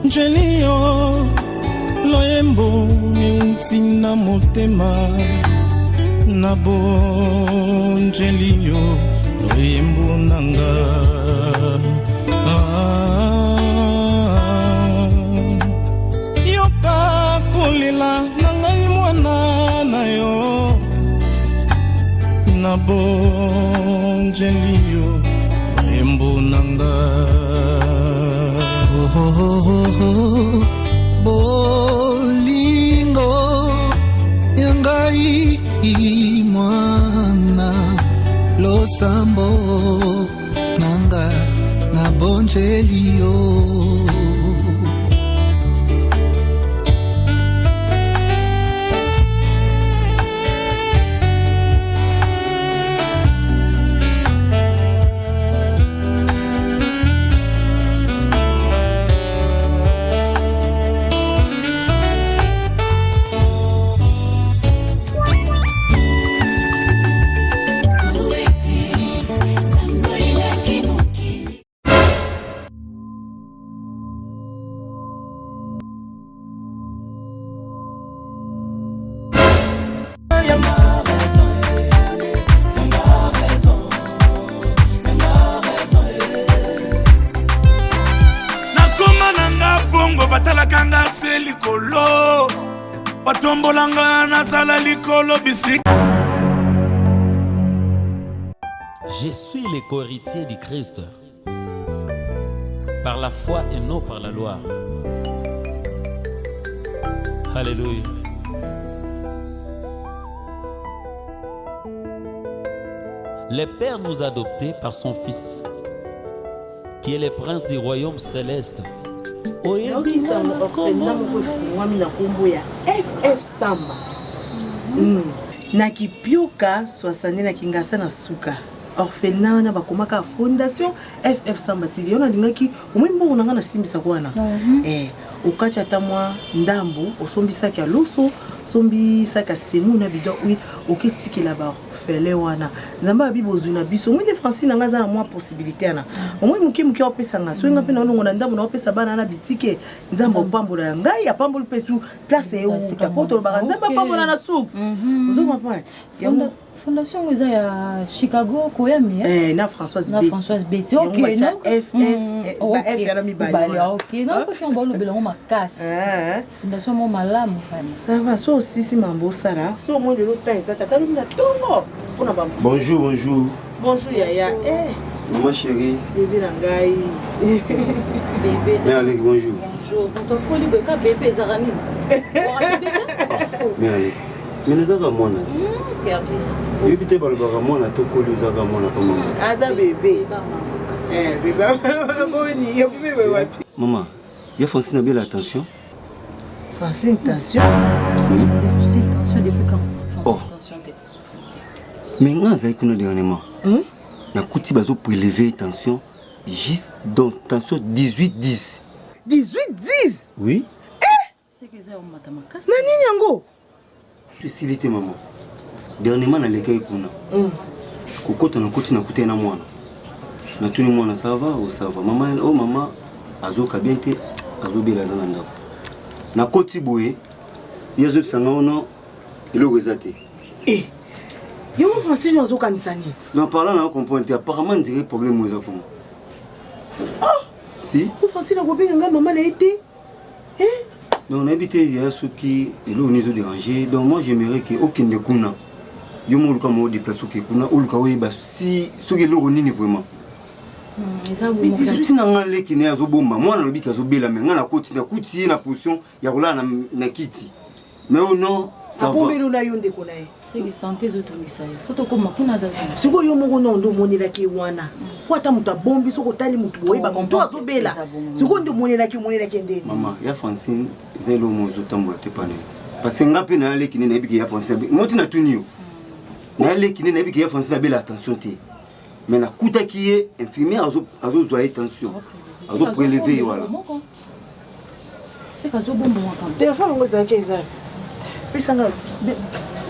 Jelio loyembo miutina motema nabo jelio loyembo nanga yoka kolila nanga imwana na yo nabo jelio loyembo nanga bolingo yangai mwana losambo nanga na bonjelio Je suis le co-héritier du Christ, par la foi et non par la loi. Alléluia. Le Père nous a adoptés par son Fils, qui est le prince du royaume céleste. FF Samba nakipioka swasane na kingasa na suka orphelinat na bakomaka fondation FF Samba tiliona lingaki omwimbo nanga na simbisa kwana okati atamwa ndambu osombisaki aloso sombisaki semu na bidon oui oketikela ba fele wana nzamba bibozu na biso mwinde Francine nga za na mwa possibilité na omwe muki opesa nga so nga pe na longo na ndambu na opesa bana na bitike nzamba opambola ngai apambola pesu place eu tapoto ba nzamba pambola na souk ozo mapati yango fondation vous à Chicago Koyami na Françoise Betty OK non F ya mi bali OK non parce qu'on va le belon ma casse fondation mon malamu fani ça va so aussi mambo sara so mo de l'autre ça tata na tongo ona ba bonjour yaya maman chérie bébé nangai bébé allez bonjour donc ko li beka bébé zarani mais allez mais nazaka mwana artiste bébé ba le mwana to ko lizaka mwana pa maman aza bébé bébé boni yo bébé wapi maman ya Francine bien attention Francine attention depuis quand oh mais nga za ikuna dernièrement na kuti bazo prélever tension juste dans tension 18-10 oui c'est que ça on m'a tamakas na nini yango tu silité maman dernièrement na lekay kuna kokota na kuti na kuté na mwana na tuni mwana ça va ou ça va maman oh maman azoka bien te azobela za ndako na koti boye yezo bisanga ono eloko ezate yo mo Francine azoka nisani non parlant na comprendre apparemment dirait problème oza comme si vous Francine ko benga maman na été donc on habite il y a ceux qui eloko nizo déranger donc moi j'aimerais que aucun de kuna yo mo luka mo déplacer ke kuna ou luka oyeba si ce que eloko nini vraiment eza na ngale ki ne azobomba mwana lobika azobela mais ngana koti na kuti na position ya kolala na kiti mais oh non ça va apomelo na yonde konae c'est que santé zotongisa faut to koma kuna dazo siko yo moko ndo monela ke wana ata moto abombi soki otali moto boyeba moto azobela sikoyo nde monelaki ndeni mama ya Francine eza eloko ozotambola te pane parce que nga mpe nayaleki nde nayebiki ya Francine moti natuni yo nayaleki nde nayebiki ya Francine abela attention te mais nakutaki ye infirmière azozwa ye tension azopréleve ye wala telefone yango ezalaki ezali pesanga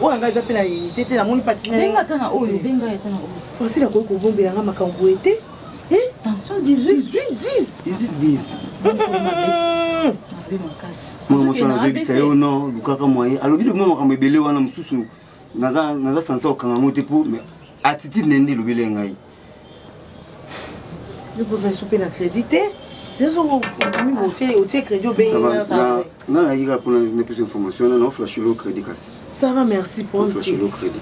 oyo nga eza mpe na unité te namoni patinafacile akoki kobombelanga makambo ete Tension 18 mwana moso nazoyebisa ye no lukaka mwaye alobi de mwa makambo ebele wana mosusu naza sansa okanga ngo te mpo mais attitude nende elobeli ye ngai kozala so mpe na crédit te otie crédit nga nayaki kaka mpona nepesa information na naoflashe lo crédit kasi ça va merci pour flashe lo crédit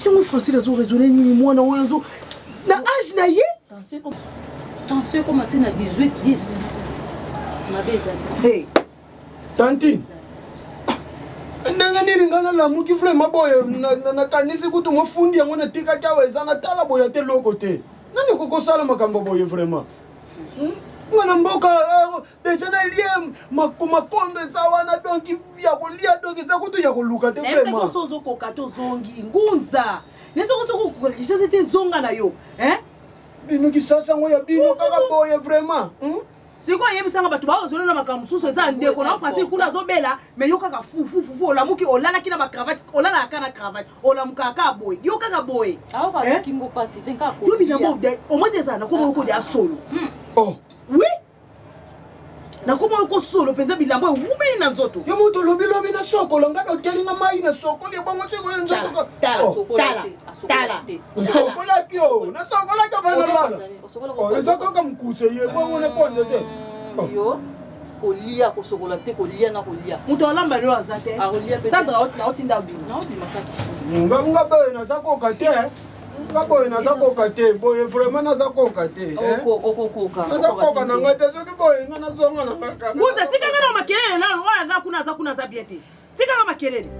yango Francine azoraisonne nini mwana oyo azo na age na ye tension ekoma ti na 18-10 mabe ezali Tantine ndenge nini nga nalamuki vraiment boye nakanisi kutu mofundi yango natikaki awa eza natala boye ate loko te nani kokosala makambo boye vraiment ngana mboka deja nalie makondo eza wana donki ya kolia donki eza kutu ya koluka te vraiment ozokoka te ozongi ngunza neza kozokokoka kishaze te zonga na yo bino kisasa ngo ya bino kaka boye vraiment siko ayebisanga bato baozona na makambo mosusu eza ndeko na Francine kuna azobela me yo kaka fufufu olamuki olalaki na bacravate olalaka na cravate olamukaka kaka boye yo kaka boye yo binamo omoi eza nakoma oko dia solo oui nakoma oko solo mpenza bilambo ewumeli na nzoto yo moto lobilobi na sokolo nga otelinga mai na sokolo ebongo sikoyo nzoto sokolaki o nasokolaki avanalala eza kaka mokuse ye bongo na konze te kolia kosokola te kolia na kolia moto alamba lelo aza te sandra naotinda bino nga boye naza koka te nga boye naza koka te boye vraiment naza koka te naza koka na nga te soki boye nga nazonga na makaka nguza tikanga na makelele nano oyo aza kuna aza bien te tikanga makelele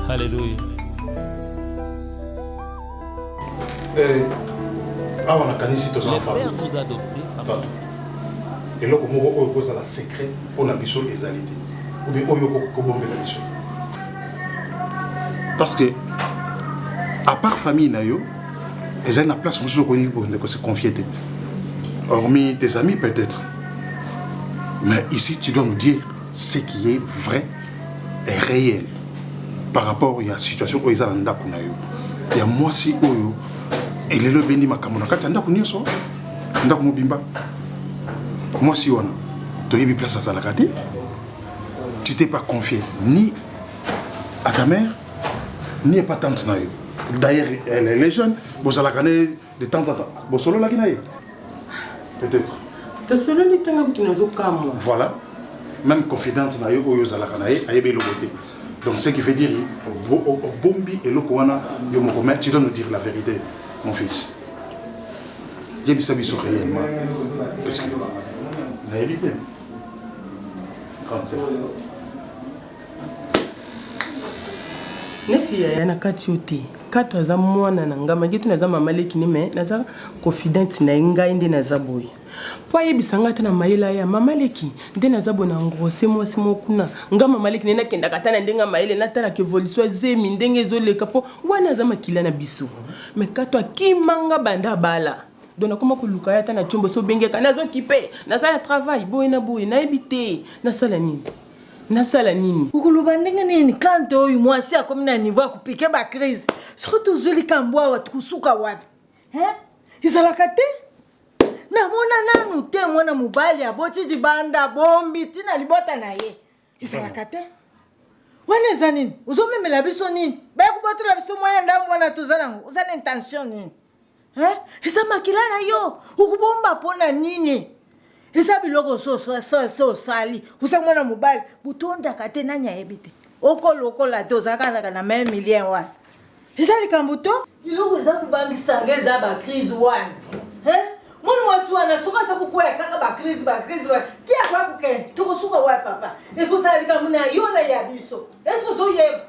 Alléluia. awa nakanisi toza Le na Père nous a adoptés par son Fils. eloko moko oyo kozala secret mpona biso ezali te obi oyo kobombela biso parce que à part famille na yo ezali na place mosusu okoki kose confier te hormis tes amis peut-être mais ici tu dois nous dire ce qui est vrai et réel par rapport ya situation oyo eza na ndako na yo ya mwasi oyo elelo ebendi makambo na kati ya ndako nyonso ndako mobimba mwasi wana toyebi place azalaka te tu t'es pas confié ni à ta mère ni à pas tante na yo d'ailleurs elle est jeune bozalaka ne de temps en temps bosololaki na ye peut-être tosololi ntango kutu nazokamwa voilà même confidente na yo oyo ozalaka na ye ayebi eloko te donc ce qui veut dire bombi eloko wana yo moko mais tu dois nous dire la vérité mon fils yebisa biso réellement parce que nayebi te neti yaya na kati yo te kato aza mwana na nga magi to naza mama lekini me naza confidente na ngai nde naza boye po ayebisa nga ata na mayele ya mama leki nde naza boye na ngose mwasi mokuna nga mama leki nde nakendaka ata na ndenge mayele natalaka evolution ezemi ndenge ezoleka mpo wana aza makila na biso me kato akimanga banda bala donc nakoma koluka ye ata na tiombo so obengeka nazokipe nasala travail boye na boye nayebi te nasala nini ukuluba ndenge nini kante oyo mwasi akomi na niveau ya kopike bacrise soki tozweli kambo awa tukusuka wapi ezalaka te namona nanu te mwana mobali aboti dibanda bombi tina libota na ye ezalaka te wana eza nini ozomemela biso nini bayakobotola biso mwaya ndambo wana toza nango oza na intention nini eza makila na yo ukubomba mpona nini eza biloko so osali usa mwana mobali butondaka te nani ayebi te okolokola te ozalaka na meme milien wana eza likambo to biloko eza kobangisanga eza bacrise wana mwana mwasi wana soki aza kokwea kaka bacrise tia kwa kokende tokosuka wa papa ekozala likambo na yo na ya biso eske ozoyeba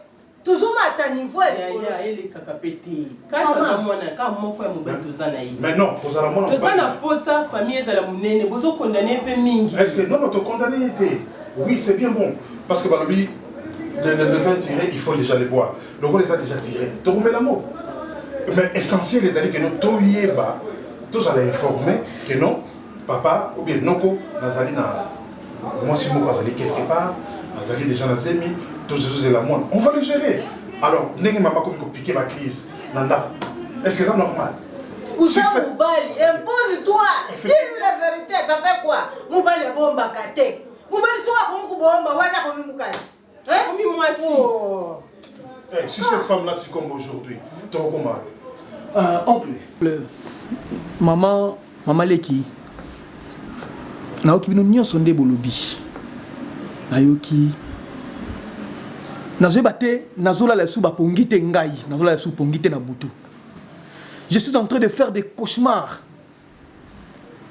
toujours mata niveau elle est capacité quand moi na quand mon quoi mobile tozana yi mais non pour ça la mona tozana posa famille za la munene bozo condamner peu mingi est-ce que non te condamner était oui c'est bien bon parce que balobi le vin tiré il faut déjà les boire donc on les a déjà tirés donc on met la mot mais essentiel les amis que nous toyeba tous allez informer que non papa ou bien noko nazali na moi si moi nazali quelque part nazali déjà na zemi tous la moine on va le gérer alors n'est maman comme piquer ma crise nanda est-ce que c'est normal Ousa Moubali, impose-toi. Dis-lui la vérité, ça fait quoi? Moubali a bomba kate. Moubali soit comme bomba, wana comme moukali. Hein? Comme moi aussi. Si cette femme-là succombe aujourd'hui, tu recommandes. Oncle, maman Leki, naoki bino nyonso nde bolobi. Nayoki. Nazoba te, nazola la sou ba pongite ngai, nazola la sou pongite na butu. Je suis en train de faire des cauchemars.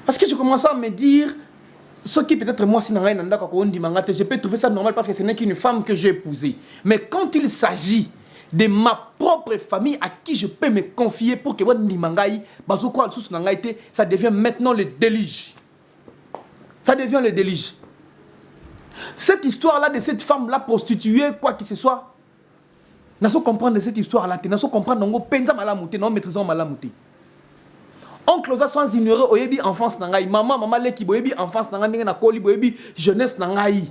Parce que je commence à me dire, ce qui peut-être moi, si je peux trouver ça normal parce que ce n'est qu'une femme que j'ai épousée. Mais quand il s'agit de ma propre famille à qui je peux me confier pour que ça devient maintenant le délige. Ça devient le délige. Cette histoire-là de cette femme-là prostituée, quoi que ce soit, n'a pas comprendre de cette histoire-là, n'a pas comprendre non penza malamouté, non maîtrisant malamouté. Oncle Oza sans ignorer oyebi enfance nangai, maman leki boyebi enfance nangai na koli boyebi jeunesse nangai.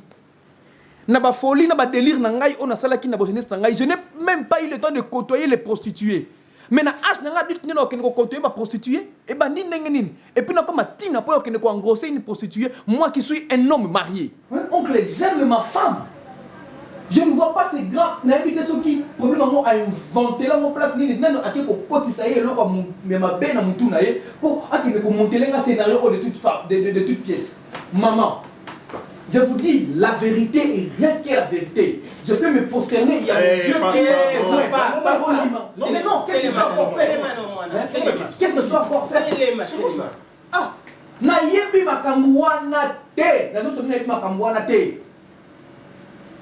Na ba folie na ba délire nangai on a sala ki na jeunesse nangai. Je n'ai même pas eu le temps de côtoyer les prostituées. Mais na âge nanga dit nino ken ko côtoyer ba prostituée et ba nini nini. Et puis na comme tina po ken ko engrosser une prostituée, moi qui suis un homme marié. Oncle, j'aime ma femme. Je ne vois pas ces grands n'habiter ceux qui problème à inventer la mon place ni non à quelque côté ça y est là comme mais ma belle na mutu na ye pour à que monter un scénario de toute femme de toute pièce. Maman, je vous dis la vérité et rien que la vérité. Je peux me prosterner, il y a Dieu qui mais non, qu'est-ce que je dois encore faire? Qu'est-ce que je dois encore faire? C'est quoi ça? Ah, na yebi makambo wana te, na zo yebi makambo wana te.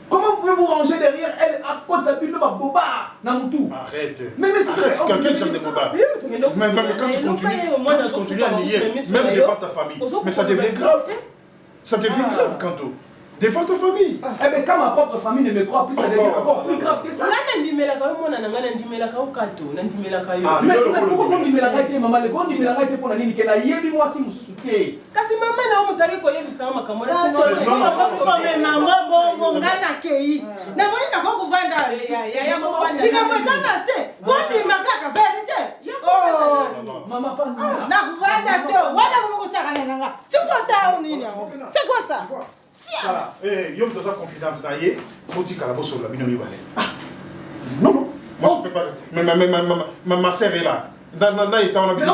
Comment pouvez-vous ranger derrière elle à cause de sa bulle de boba Namoutou? Arrête. Mais arrête. Quelqu'un j'aime des bobas. Mais quand tu continues à nier, même devant ta famille, mais ça devient grave. Ça devient grave, Kanto. Devant ta famille. Eh bien, quand ma propre famille ne me croit plus, ça devient encore plus grave que ça. Mais pourquoi vous me l'avez maman? Le bon me l'avez pour la ligne qu'elle a yébi moi si vous soutenez. Kasi maman na omutaki ko yebi sama kamona. Maman bon ngana kei. Na moni na ko vanda ya mo vanda. Dikamwezana se. Boni makaka vérité. Oh maman fan. Na vanda to. Wana ko kusakana nanga. Tipota nini? C'est quoi ça? Voilà. Eh, yom dosa confidence naie, moti kala bosso la binomi balé. Non non, moi je peux pas. Ma sœur est là. Na est en habitude.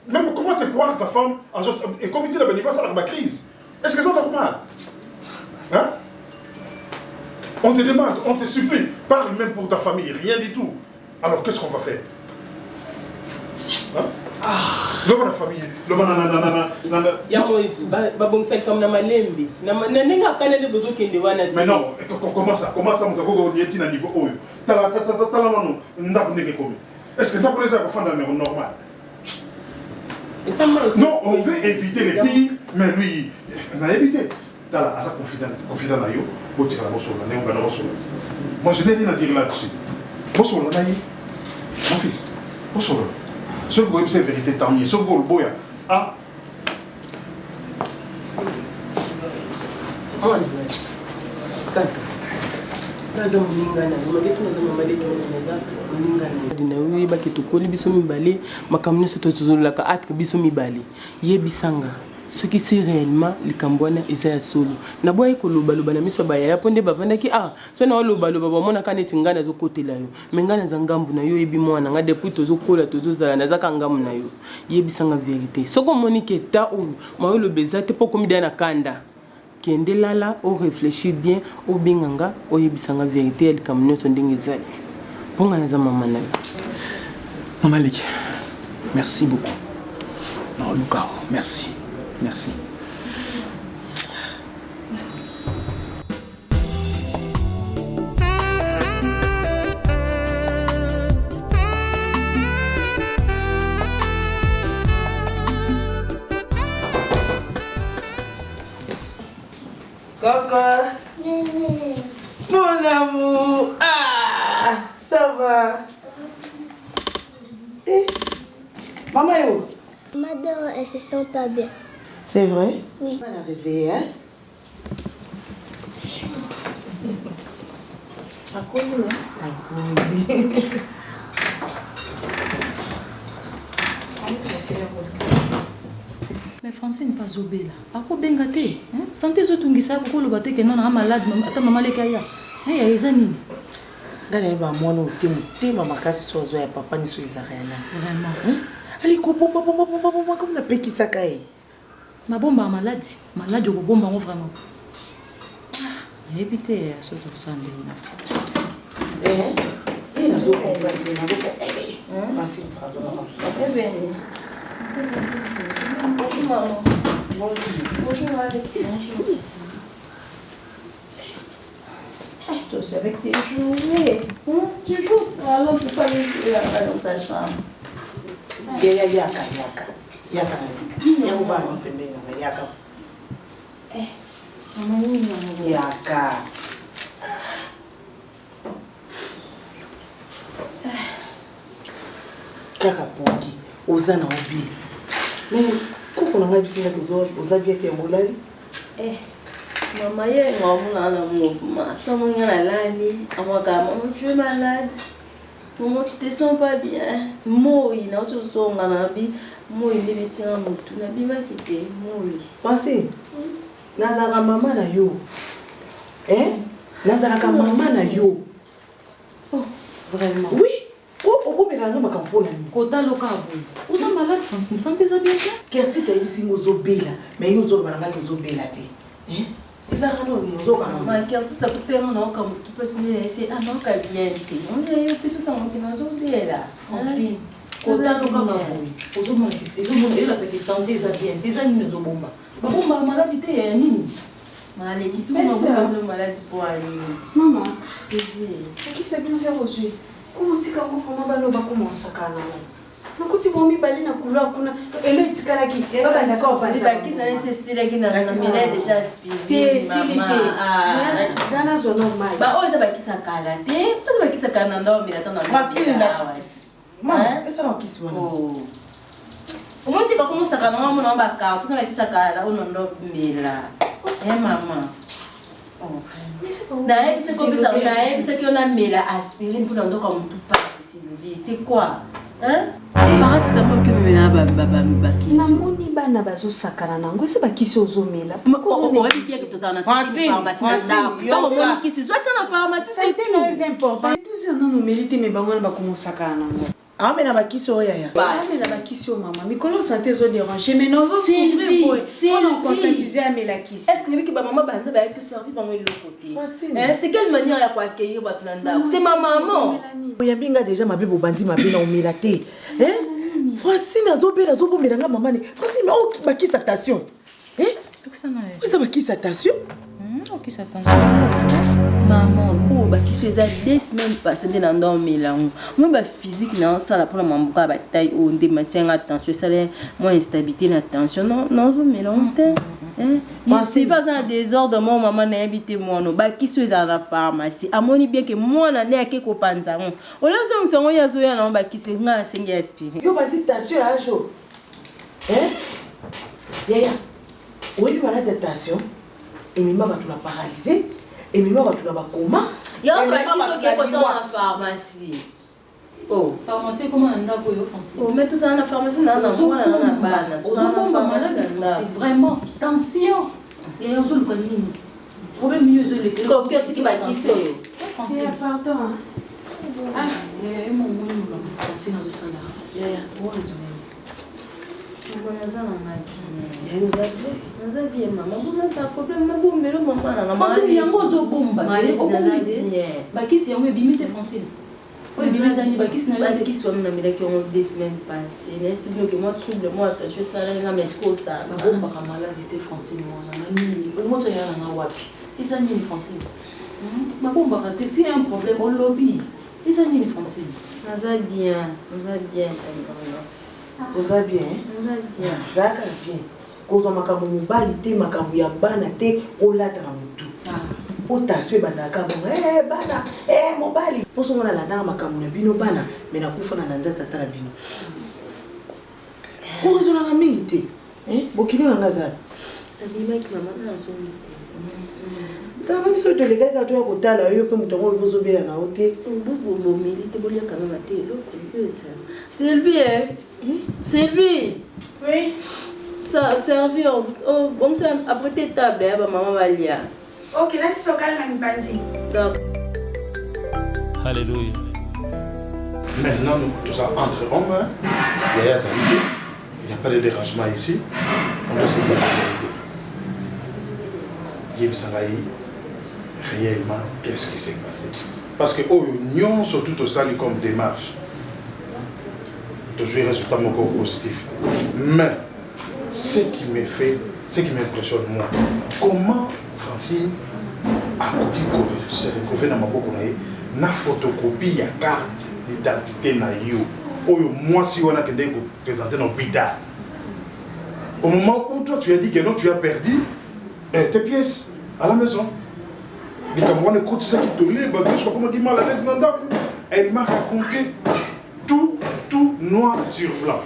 Même comment te croire ta femme et comité de bénéfice à la crise? Est-ce que c'est normal? Hein? On te demande, on te supplie, parle même pour ta famille, rien du tout. Alors qu'est-ce qu'on va faire? Hein? Le bon famille, le bon nanana. Ya Moïse, babongsa comme na malembi. Na nenga kana de bozo kende wana. Mais non, comment ça mon gars on est à niveau haut. Tala non, ndako neke comme. Est-ce que ndako les a faire dans le normal? Non, on veut éviter les pires, mais lui, on a évité. Tala asa confident na yo, boti la bosso na nenga na bosso. Moi je n'ai rien à dire là-dessus. Bosso na yi. Mon fils. Bosso. Ce que c'est vérité, tant mieux. Ce que vous boya. Ah. oyebaki tokoli biso mibale makambo nyonso tozololaka atre biso mibale yebisanga soki si réellement likambo wana eza ya solo naboyi kolobaloba na miso bayaya mpo nde bavandaki so na olobaloba bamonaka neti ngai nazokotela yo me ngai naza ngambu na yo oyebi mwana nga depuis tozokola tozozala nazaka ngambu na yo yebisanga vérité soki omoni ke ta oyo mayoloba eza te mpo okomi deya na kanda kende lala oréfléchir bien obenganga oyebisanga vérité ya likambo nyonso ndenge ezali mpo ngai naza mama na yo. Maman Leki, merci beaucoup. Non, Luka, merci. Merci. Coco. Mon amour. Ah, ça va. Eh, maman est où? Maman dort, elle se sent pas bien. C'est vrai? Oui. On va la réveiller, hein? Mais Francine pas obéla. Ako benga te. Santé zo tungisa ko lo bate ke nana malade ata mama le kaya. Ya ezani. Ngana ba mwana utema makasi sozo ya papa ni so ezarena. Vraiment. Ali ko papa comme na pekisa kai. Mabomba malade. Malade ko bomba ngo vraiment. Éviter à ce que ça ne il a zo merci pardon. Bonjour maman. Bonjour Alex. Bonjour. Toi, c'est avec tes jouets. Tu joues ça, alors tu peux aller jouer là-bas dans ta chambre. Yaka. Yango va pembeni na yaka. Maman, yaka. Kaka poki, oza na obi. Koko na ngai bisinga kuzo, oza bien te molali. Maman, il y a un mouvement. Ça m'a dit la lani. Maman, tu es malade. Maman, tu te sens pas bien. Moi, il n'a pas de son anabi. Moi, il est médecin à mon tour. N'a pas quitté. Moi. Pensez. Nazara maman na yo. Nazara ka maman na yo. Oh, vraiment. Oui. Oh, on peut mélanger ma campagne. Kota lokabu. Vous êtes malade, Francine. Santé ça bien ça? Kerti ça ici ngozo bela. Mais yo zo bana ngozo bela te. Ezara no ngozo ka maman. Kerti ça peut tellement non comme tu peux essayer ah non ka bien te. On est plus ça on qui ngozo bela. Francine. Kota lokabu. Ozo malade. Ozo mona ela take santé ça bien. Des années ngozo bomba. Ba bomba malade te ya nini? Malade qui sont malade pour aller. Maman, c'est vrai. Qui s'est bien reçu? Comment tu as commencé à commencer à nakuti bomi bali na kula kuna elo itikala ki baba d'accord va dire qui ça nécessite qui na mila déjà aspiré maman zana zo normal ba oza ba kisakala te oza ba kisakala ndo mila tana masini la maman esa na kisi wana umonti ka kumusa kana mama na ba ka tuna kisakala ono ndo mila maman d'ailleurs c'est comme ça d'ailleurs c'est qu'on a mis la aspirine pour nous comme tout passe Sylvie c'est quoi hein paracétamol que me la ba kisi namoni bana bazo sakana nango ese ba kisi ozomela on va bien que tu ça na pharmacie ça on moni kisi soit ça na pharmacie c'est très important tous en non mérite mais bango ba commencer sakana nango amena bakisi oya ya amena bakisi o mama mikolo santé zo déranger mais non zo souffrir pour on conscientiser amela kisi est-ce que que ba maman ba nda ba tout servir ba moi de l'autre côté c'est quelle manière ya kwa accueillir ba tunanda c'est ma maman oyambinga déjà mabebo bandi mabena omela te Francine azobela azobomela nga maman Francine mais oh bakisi attention ça bakisi attention OK ça attention maman pour ba qui faisait 2 semaines passées dans dormir moi ba physique non ça la pour maman ba taille on de maintien attention ça les moi instabilité la tension non mais longtemps c'est pas dans désordre mon maman n'a habité moi no ba qui faisait à la pharmacie amoni bien que moi na ne ke ko panzango o la so ngo ya zo ya na ba qui se nga sengi aspirer yo ba dit tension à jour yaya oui voilà de tension et maman va tout la paralyser et maman va tout la coma il y a pas qui est dans la pharmacie oh pharmacie comment on a koyo Francine oh mais tout ça dans la pharmacie na bana c'est vraiment tension et on le connaît problème mieux le ko que tu va kiso Francine pardon mon Francine de ça là yaya pour raisonner bien maman on a problème na bombelo maman na maman Francine yango zo bomba bakisi yango ebimite Francine oui bimezani bakisi na ba kisi wana na mila qui ont 2 semaines passées mais si que moi trouble moi attention ça là mais est-ce que ça ba bomba ka maladie Francine wana nani moto yana na wapi eza nini Francine ba bomba ka te si un problème au lobby eza nini Francine naza bien Oza bien bien Zaka bien kozwa makambo mobali te makambo ya bana te olataka motu otaso ebandaka bongo bana mobali mposo ngo nalandaka makambo na bino bana me nakufa na landa tata na bino kokozolaka mingi te bokili nanga zabi sava biso tolekaka to ya kotala yo mpe moto yango olobi ozobela na yo te Sylvie, Sylvie. Oui. Ça, servir. Oh, bon, ça, après tes tables, maman va lire. Ok, là, c'est ce calme, une bandit. Donc. Alléluia. Maintenant, nous, tout ça entre hommes, hein. Il n'y a pas de dérangement ici. On doit se dire la vérité. Réellement, qu'est-ce qui s'est passé? Parce que, oh, nous, surtout tout ça, comme démarche. Toujours résultat positif. Mais ce qui me fait, ce qui m'impressionne moi, comment Francine a se retrouvé dans ma boîte na photocopie ya carte d'identité na yo. Oyo moi si on a que présenter dans l'hôpital. Au moment où toi tu as dit que non, tu as perdu tes pièces à la maison. Les Camerounais écoutent ça qui te lit, je crois comment dire mal à l'aise dans le. Elle m'a raconté tout noir sur blanc.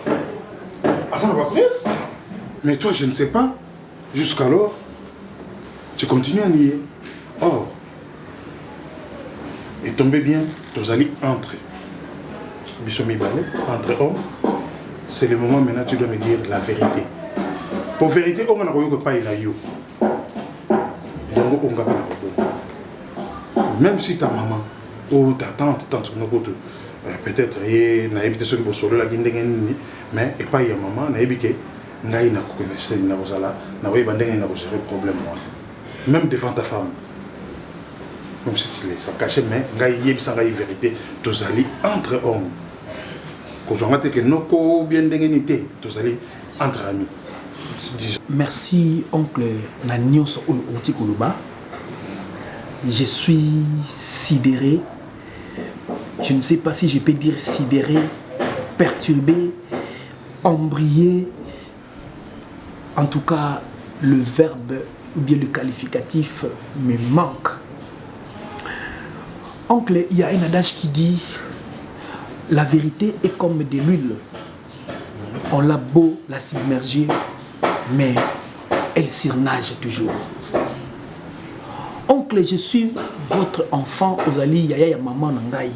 Ah, ça n'a pas pris. Mais toi, je ne sais pas. Jusqu'alors, tu continues à nier. Or, et tombez bien, tu allez entre hommes. C'est le moment maintenant tu dois me dire la vérité. Pour vérité, on n'a pas eu la yo. Même si ta maman ou ta tante, peut-être na évité ce que vous saurez la guindé mais et pas y a maman na évité n'a na connaissance na bozala na oui bandé na gérer problème même devant ta femme comme si ça caché mais ngai yebisa ngai vérité tous allez entre hommes ko zonga te que noko bien ndengeni tous allez entre amis. Merci oncle na nyonso oyo oti koloba. Je suis sidéré. Je ne sais pas si je peux dire sidéré, perturbé, embrayé. En tout cas, le verbe ou bien le qualificatif me manque. Oncle, il y a un adage qui dit la vérité est comme de l'huile. On l'a beau la submerger, mais elle surnage toujours. Oncle, je suis votre enfant, Ozali Yaya ya maman Nangai.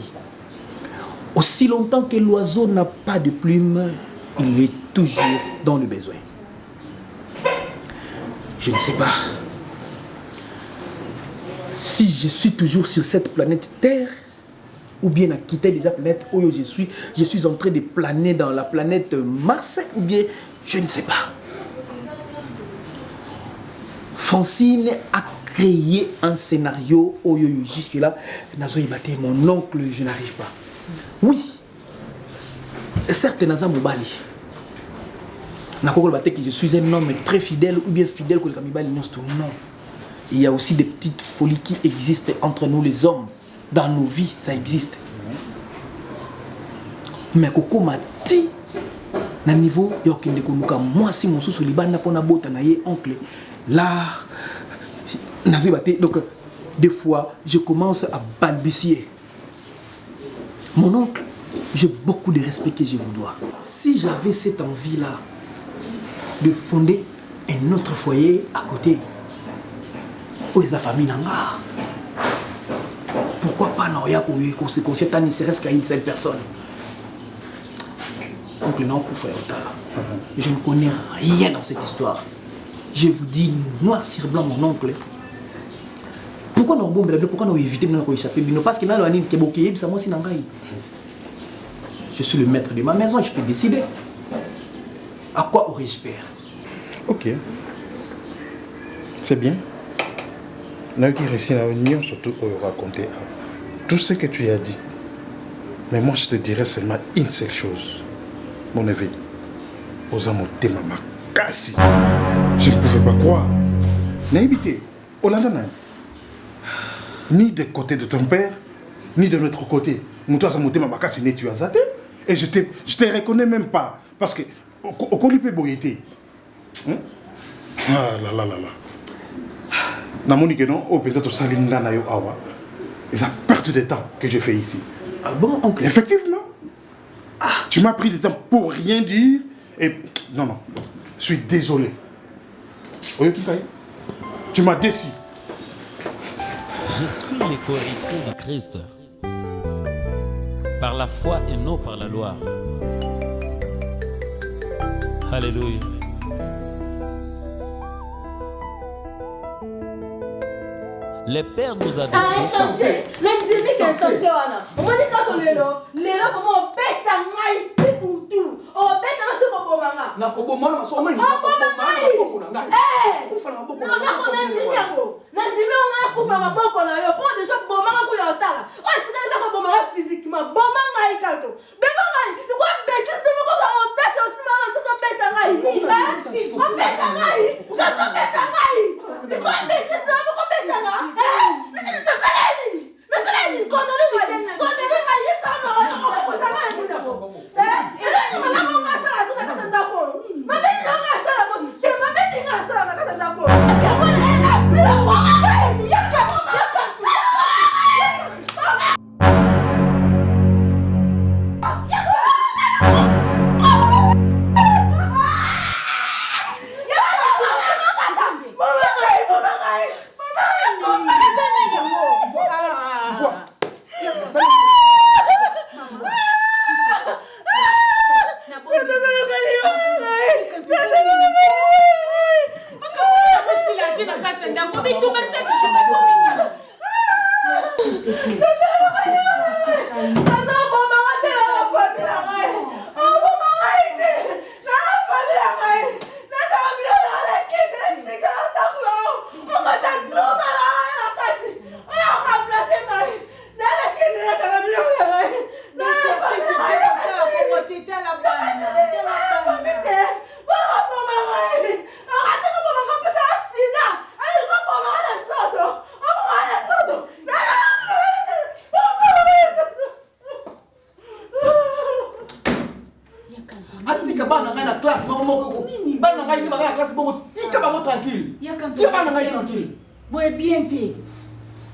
Aussi longtemps que l'oiseau n'a pas de plume, il est toujours dans le besoin. Je ne sais pas si je suis toujours sur cette planète Terre ou bien à quitter déjà la planète où je suis en train de planer dans la planète Mars ou bien je ne sais pas. Francine a créé un scénario où jusque-là, mon oncle, je n'arrive pas. Oui, certes, Naza Moubali. Je suis un homme très fidèle ou bien fidèle que le Kamibali non. Il y a aussi des petites folies qui existent entre nous les hommes. Dans nos vies, ça existe. Mais Koko m'a dit, à niveau, moi si mon sous liban n'a pas na bota na ye oncle, là, donc des fois, je commence à balbutier. Mon oncle, j'ai beaucoup de respect que je vous dois. Si j'avais cette envie-là de fonder un autre foyer à côté, où est la famille Nanga, pourquoi pas Naoya qu'on se confie à ne serait-ce qu'à une seule personne? Oncle, non, pour faire autant. Je ne connais rien dans cette histoire. Je vous dis noir sur blanc, mon oncle. Pourquoi nous avons évité de nous échapper? Parce que je suis le maître de ma maison, je peux décider. À quoi aurais-je peur? Ok. C'est bien. Nous avons réussi à surtout raconter tout ce que tu as dit. Mais moi, je te dirais seulement une seule chose. Mon neveu, aux amotés, maman, cassi. Je ne pouvais pas croire. Naïbité, Hollanda, ni des côtés de ton père, ni de notre côté. Nous, toi, amotés, maman, cassi, tu as zaté. Et je te reconnais même pas. Parce que, au Colipé Boyété, Ah là là là là. Namoni que non, oh peut-être Salinda na yo awa. Et ça perte de temps que j'ai fait ici. Ah bon, oncle? Effectivement. Ah, tu m'as pris du temps pour rien dire. Et non, non. Je suis désolé. Oui, tu m'as déçu. Je suis le co-héritier du Christ. Par la foi et non par la loi. Alléluia. Les pères nous adoptent. Ah, insensé. L'indimi qui est insensé, Anna. On m'a dit quand on est là, comment on pète un maïs pour tout. On pète un truc au bomanga. Na ko bomanga so mani. Oh, bomanga. Eh. Kufa na boko. Non, on a indimi yako. L'indimi on a kufa na boko na yo. Pour déjà bomanga ko yotala. Oh, tu connais ça bomanga physiquement. Bomanga ikato. Bomanga, tu quoi bêtise de moi quand on pète aussi mal tout on pète un maïs. Eh, on pète un maïs. Ça on pète un maïs. Tu quoi bêtise de moi quand on pète un maïs.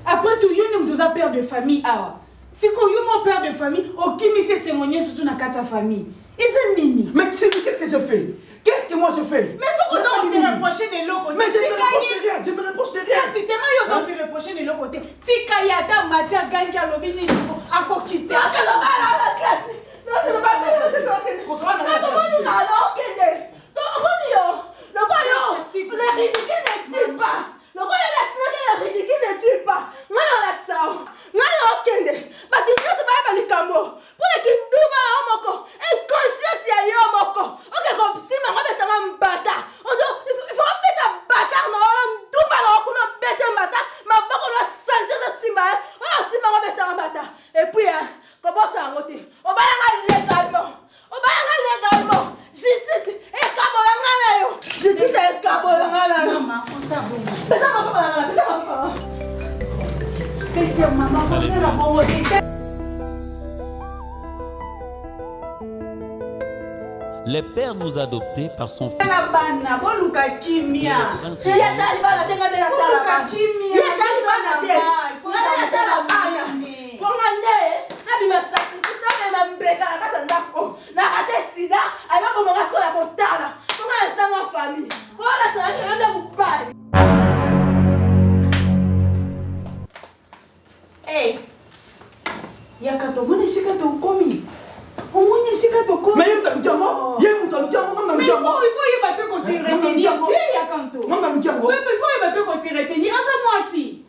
Après tout, nous sommes père de famille. Si vous êtes père de famille, qui me s'est surtout dans ta famille. Et c'est Nini. Mais qu'est-ce que je fais? Qu'est-ce que moi je fais? Mais ce qu'on s'est reproché de l'autre côté. Mais je me reproche de rien. C'est tellement ils ont se reproché de l'autre côté. Tika yata matière gagne à l'obini à coquiter. Et puis, comment ça a voté? On va légalement. On va légalement. Justice et Kabolanga. Justice et Kabolanga. Maman, on s'en va. Mais ça va pas. C'est maman, on s'en va. Les pères nous adoptés par son fils. Hey, yakato mone sikato komi. Omoni sikato komi. Mais il faut y pas qu'on s'y retenir. Yakanto. Oui, il faut y pas qu'on s'y retenir. Asa moi aussi.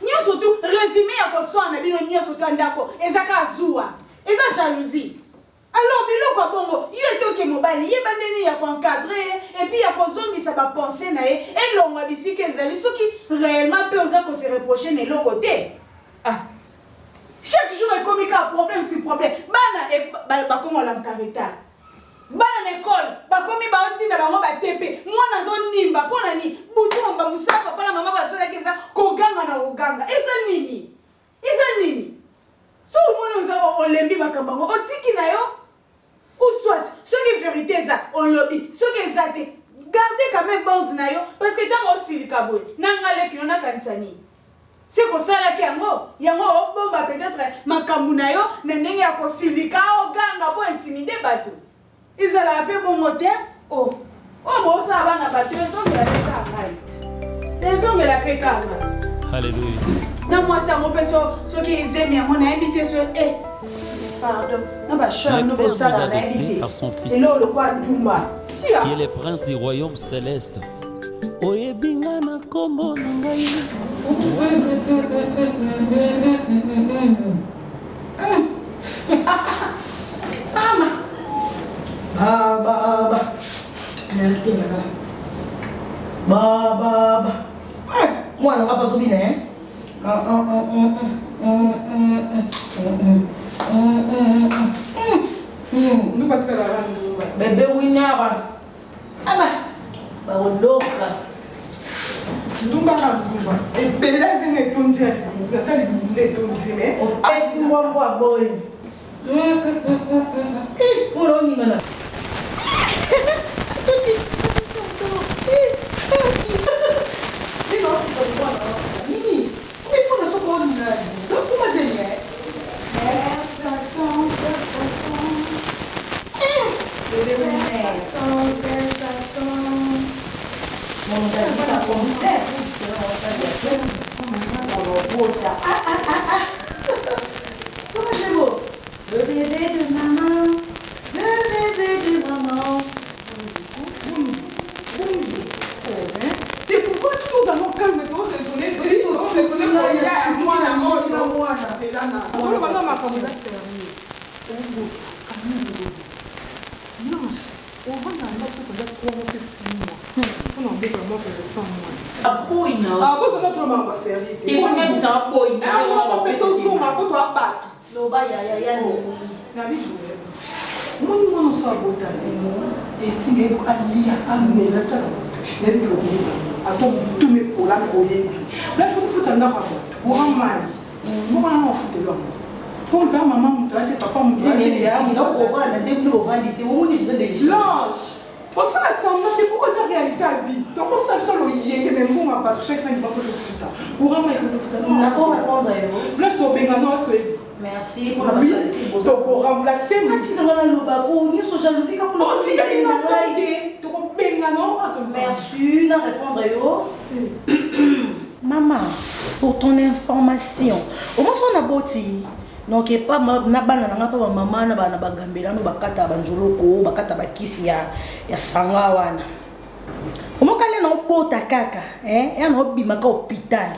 Nyo surtout résumé à ko so na bino nyo surtout ndako ezaka azua. Eza jalousie. Alors biloko bongo, yo etoke mobali, ye bandeni ya encadrer et puis ya kozongisa ba penser na ye et longa bisiki ezali soki réellement peut oza ko se reprocher ne l'autre côté. Ah. Chaque jour est comme un problème sur problème. Bana et bakongo la mkarita. Bana l'école, bakomi ba ontina bango ba tepe. Moi nazo nimba pona ni butu mba musaka pona mama basala keza koganga na oganga. Eza nini? So mona uza olembi bakambango otiki na yo. Ou soit, ce qui est vérité ça, on lobby, ce qui est zate. Gardez quand même bande na yo parce que dans aussi kabwe nanga leki on a kansani. C'est comme ça là yango bomba peut-être makambu na yo na ndenge ya kosilika o ganga po intimider bato. Izala pe bon moteur oh bon ça va na bato so que la peka right. Raison que la peka. Alléluia. Na moi ça mon peso ce qui aime ya mon invité sur pardon. Non bah cher nous ça la invité. Par son fils. Et là le quoi Dumba. Qui est le prince du royaume céleste. Oyebinga na kombo na ngai. Baba. Nalite mana. Baba. Mwana ngapa zobina eh? Bebe winyaba. Aba. Barodoka. Ndumba na ndumba. Ebela zime tonzi ya ndumba. Natali ndumba tonzi me. Esi mwambo aboy. Mwana ni mana. Le bébé de maman, le bébé de maman. Et pourquoi tout dans mon calme de raisonner moi la mort c'est là na on va pas ma comme ça non on va dans notre côté 3 mois 6 mois on en fait vraiment que je sens moi Apoina. ah vous ça trop mal pas sérieux T'es pas même ça apoina. ah moi personne sur ma pour toi pas Loba ya na bi moni mwana so abota esinga eko alia amela sala nayebi ke oyeba ato motume polana oyebi lafo kofuta ndako ya moto oramai mokona na ofutelo yango mpo ntaa mama moto ate papa moto lange osala semblant te poko eza réalité ya vie tokosala biso loyenge me mbongo ya bato chaque fin dibafo tofuta oramai fo tofuta blanche tobenga no eske Merci pour la donc pour remplacer merci na répondre yo maman pour ton information au moins on a boti donc pas na bana na pas maman na bana bagambela no bakata banjoloko bakata bakisi ya sanga wana omokale na opota kaka ya na obima ka hôpital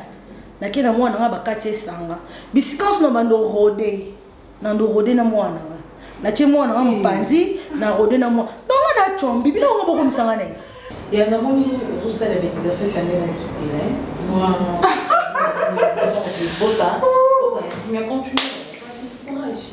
nakena mwana nga bakati esanga bisikanso na bando rode na mwana nga natie mwana nga mpanzi na rode na mwana nonga na chombi bila nga boko misanga na ya na moni osala l'exercice ya ndena kitela moi bota osala mais continue courage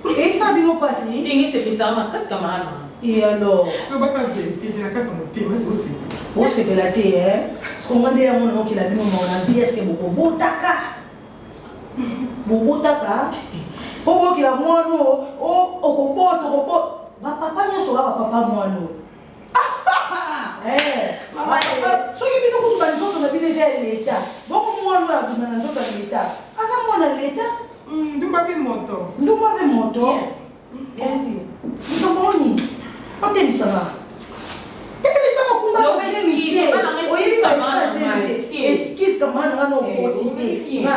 et ça bino passer tingi c'est bizarre ma casque camarade et alors je pas pas vérité de la carte mon thème c'est aussi bon c'est que la thé hein ce qu'on m'a dit à mon nom qu'il a bino mon vie est-ce que beaucoup botaka Popo qu'il a moi no o papa nyo so papa moi no mama so qui bino ko banzo to na bino c'est l'état beaucoup moi no a bino na nzo ta l'état asa moi na l'état ndumba pe moto bien dit ndumoni ote bisama esquisse comme on no quotité na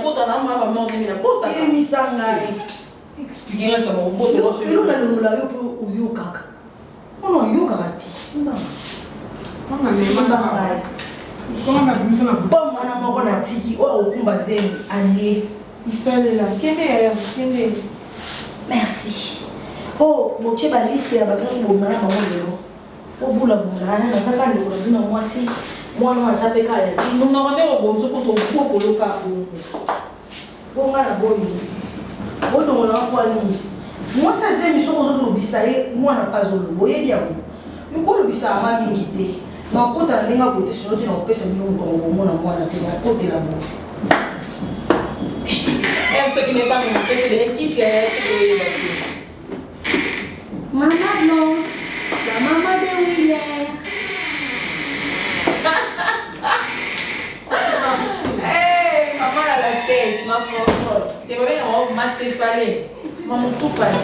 obota na mama mama na bota misanga expliquer comment on bota elo na lula yo po uyukaka ono uyukaka ti bon mwana moko na tiki oyo okumba zemi alie isalela kende ya kende merci oh botie baliste ya bato nyonso bomona na bango lelo obulabula na kaka ndeko na bino mwasi mwana aza mpe kala tino nonde obonzo mpo tokoloka bonga na boyi bodongola wakwani mwasi azemi soko ozozolobisa ye mwana mpe azoloba oyebi yango bolobisaka ma mingi te nakota na ndenge akote sino te nakopesa bino motongo komona mwana te nakotela bo soki n'est pas mon père qui c'est Maman Blanche, la maman de babenga macéphale mamutu pasi.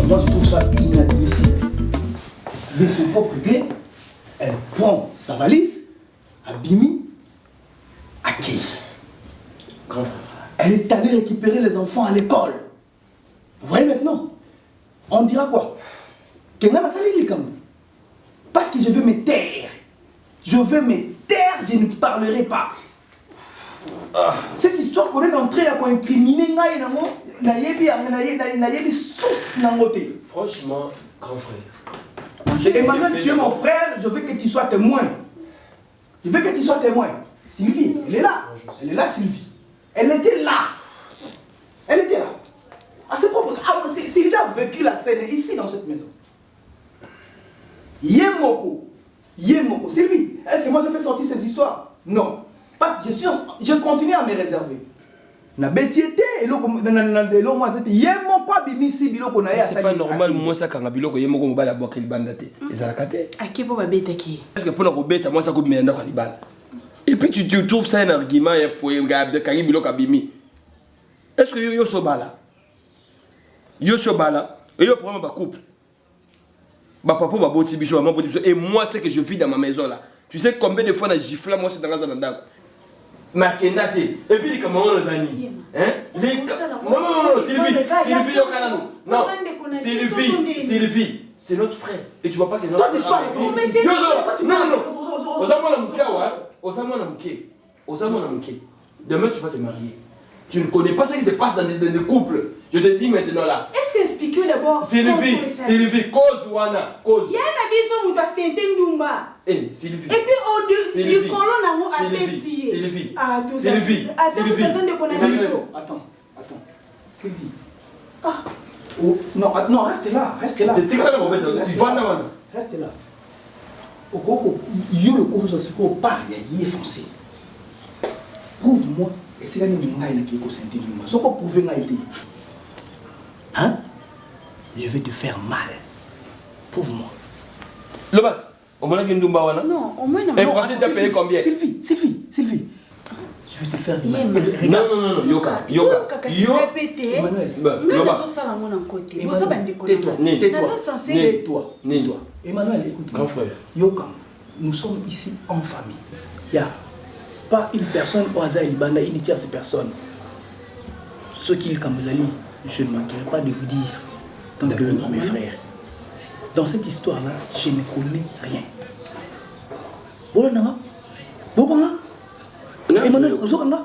Moi, je trouve ça inadmissible. De ce propre gré, elle prend sa valise, Abimi, accueille. Elle est allée récupérer les enfants à l'école. Vous voyez maintenant? On dira quoi? Parce que je veux me taire. Je veux me taire, je ne parlerai pas. Cette histoire qu'on est entré à incriminer, franchement, grand frère. Emmanuel, tu es mon frère, je veux que tu sois témoin. Je veux que tu sois témoin. Sylvie, elle est là. Elle est là, Sylvie. Elle était là. Elle était là. À ce propos, Sylvie a vécu la scène ici dans cette maison. Yemoko. Sylvie, est-ce que moi je fais sortir ces histoires? Non. Parce que je continue à me réserver. Na betiete eloko moi c'était yemoko bimisi biloko na ya. C'est pas normal moi ça kanga biloko yemoko mobala boka libanda te. Ezala kate. Akepo ba beta ki. Est-ce que pour la robeta moi ça ko menda ko libanda. Et puis tu trouves ça un argument pour de kangi biloko bimi. Est-ce que yo sobala? Yo sobala et yo problème ba couple. Ba papa ba boti biso maman boti biso et moi c'est que je vis dans ma maison là. Tu sais combien de fois na gifla moi c'est dans la ndako. Makenate et puis les camarades les amis hein non Sylvie Yokanano non Sylvie c'est notre frère et tu vois pas que notre frère non demain tu vas te marier. Tu ne connais pas ce qui se passe dans les couples. Je te dis maintenant là. Est-ce que expliquez d'abord? Sylvie, cause wana, cause. Il y a un abisso où tu as senté Ndumba. Eh, Sylvie. Et puis au-dessus, le colon a pétillé. Sylvie. Ah, tout ça. Sylvie. Attends. Sylvie. Ah. Oh, non, reste là. Reste là. Reste là. Il y a le courage de ce qu'on parle, il est foncé. Prouve-moi. Et c'est là que nous avons été consentis. Ce qu'on prouve n'a été. Hein? Je vais te faire mal. Prouve-moi. Le bat. Au moins qu'il nous wana. Non, au moins non. Et français t'as payé combien? Sylvie. Je vais te faire mal. Non, Yoka. Tais-toi. Emmanuel, écoute. Grand frère. Yoka, nous sommes ici en famille. Il n'y a pas une personne au hasard, une tierce personne. Ce qu'il Kambozali, je ne manquerai pas de vous dire, tant que mes frères. Dans cette histoire-là, je ne connais rien.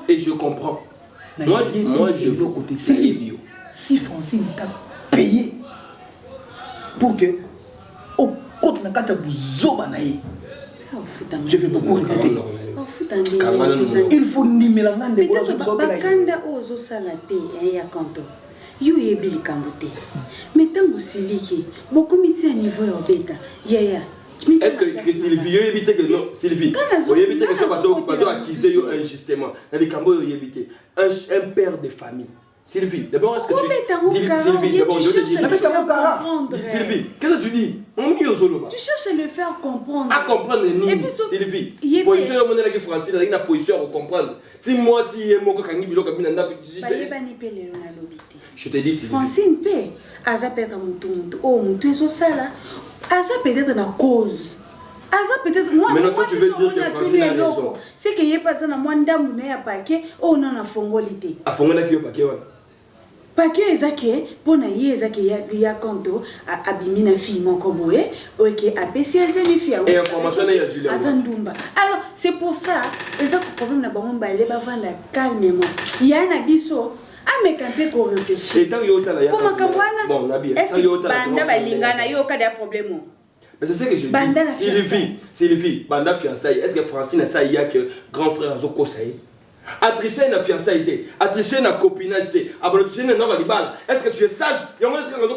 Et je comprends. Moi, je veux côté Sylvie. Si Francine t'a payé pour que au côté de la je vais beaucoup regarder. Il faut nimer la main de bakanda ozo sala pe ya kanto. Yo yebili kambote. Metango siliki. Beaucoup miti à niveau ya beta. Ya. Est-ce que Sylvie évite que non Sylvie évite que ça parce accuser injustement dans les cambo éviter un père de famille. Sylvie, d'abord est-ce que Sylvie, d'abord je te dis Sylvie, qu'est-ce que tu dis? Tu cherches à le faire comprendre. À comprendre ni Sylvie. Position de monnaie qui français, il y a une position à comprendre. Si moi si moi kangi biloko binanda je te dis Sylvie. Francine paix. Aza peut-être mutu. Oh mutu eso sala. Aza peut-être na cause. Aza peut-être moi tu veux dire que Francine a raison. C'est que yé pas ça na moi ndamu na ya paquet oh non na fongolité. A fongola ki yo paquet wana. Paquet ezake pona yé ezake ya kanto abimi na fille moko boye OK apesi azemi fille. Et information ya Julia. Azandumba. Alors c'est pour ça ezako problème na bango mbalé ba vanda calmement. Ya na biso mais quand on réfléchit. Et tant yota la ya. Bon, na bien. Est-ce que banda balingana yo ka des problèmes? Mais c'est ce que je dis. Sylvie, banda fiançailles. Est-ce que Francine a ça il y a que grand frère a conseillé? Attricher na fiançailles, attricher na copinage, abrocher na nova libala. Est-ce que tu es sage? Ya moi est-ce que on oyo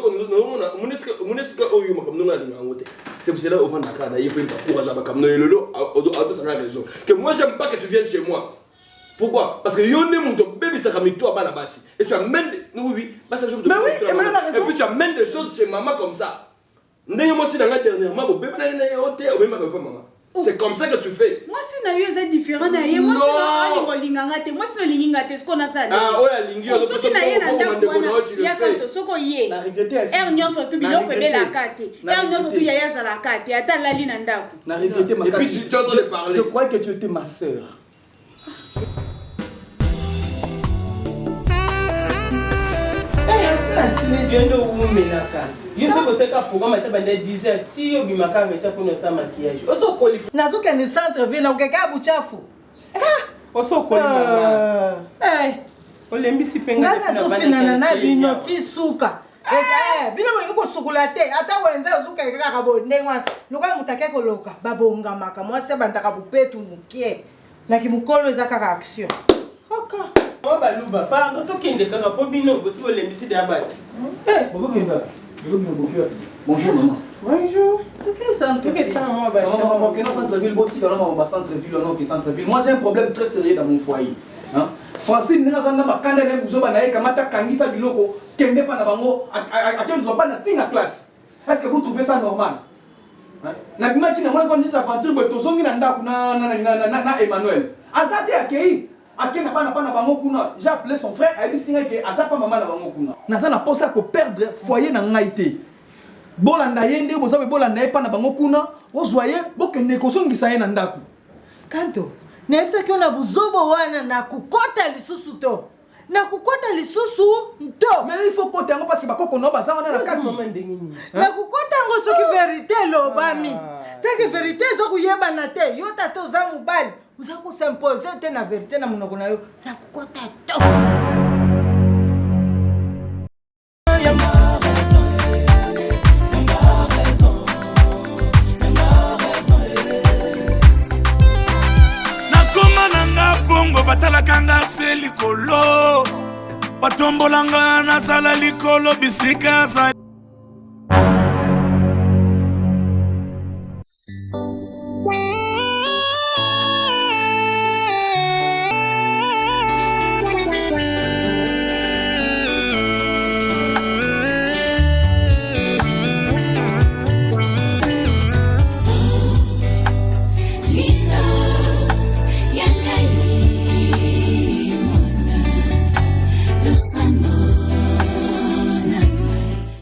comme nous na lingangote. C'est pour cela au vent Dakar na yepé pas courage ba comme no lolo a ça raison. Que moi j'aime pas que tu viennes chez moi. Pourquoi? Parce que yone mon bébé ça ramène toi à la base. Et tu amènes oui, bah ça je te. Et puis tu amènes des choses chez maman comme ça. ndenge moi si dans la dernièrement bo bébé na yote o même pas maman. C'est comme ça que tu fais. Moi si na yo c'est différent na ye. Moi si na ali ko linganga te. Moi si no linginga te ce qu'on a ça. Ah, ola lingi o so ki na ye na ndako ya kanto soko ye. Na regretter assez. Er nyonso tu biloko be la kate. Er nyonso tu yaya za la kate. Ata lali na ndako. Na regretter ma. Et puis tu es en train de parler. Je crois que tu étais ma sœur. Viendo umelaka. Yoso koseka programme ata bande 10h. Ti yo bimaka meta pour sa maquillage. Oso koli. Nazoka ni centre ville na ukeka buchafu. Oso koli mama. Olembisi penga Ngana zofina na bino ti suka. Bino mo ko sukula te. Ata wenza uzuka kaka bonengwa. Luka mutake koloka. Babonga maka mwase bandaka bupetu mukie. Na kimukolo ezaka ka action. Oka. Moi baluba pardon to kende kaka po bino bosi olembisi de abati. Bonjour maman. Bonjour. Qu'est-ce ça moi ba Maman, que centre-ville, centre-ville, non, centre-ville. Moi j'ai un problème très sérieux dans mon foyer. Hein? Francine n'est pas dans kanda ne buzoba na kamata kangisa biloko kende pa na bango attendu pas na tinga classe. Est-ce que vous trouvez ça normal? Na bima ki na mwana kon nita aventure bo tozongi na ndaku na Emmanuel. Azate akei akena bana bango kuna. J'ai appelé son frère a dit singa ke azapa maman na bango kuna. Na ça na posa ko perdre foyer na ngaité. Bolanda yende bozabe bolanda ye pa na bango kuna ozwaye bokende kozongisa ye na ndaku. Kanto nayebisa ki ona buzobo wana na kukota lisusu to. Na kukota lisusu to. Mais il faut kota yango parce que bakoko no baza wana na kati. Na kukota yango soki vérité lobami. Take vérité zo kuyeba na te. Yo tata oza mobali. Oza ko s'imposer te na vérité na monoko na yo. Na kukota to. batalakanga se likolo batombolanga nasala likolo bisika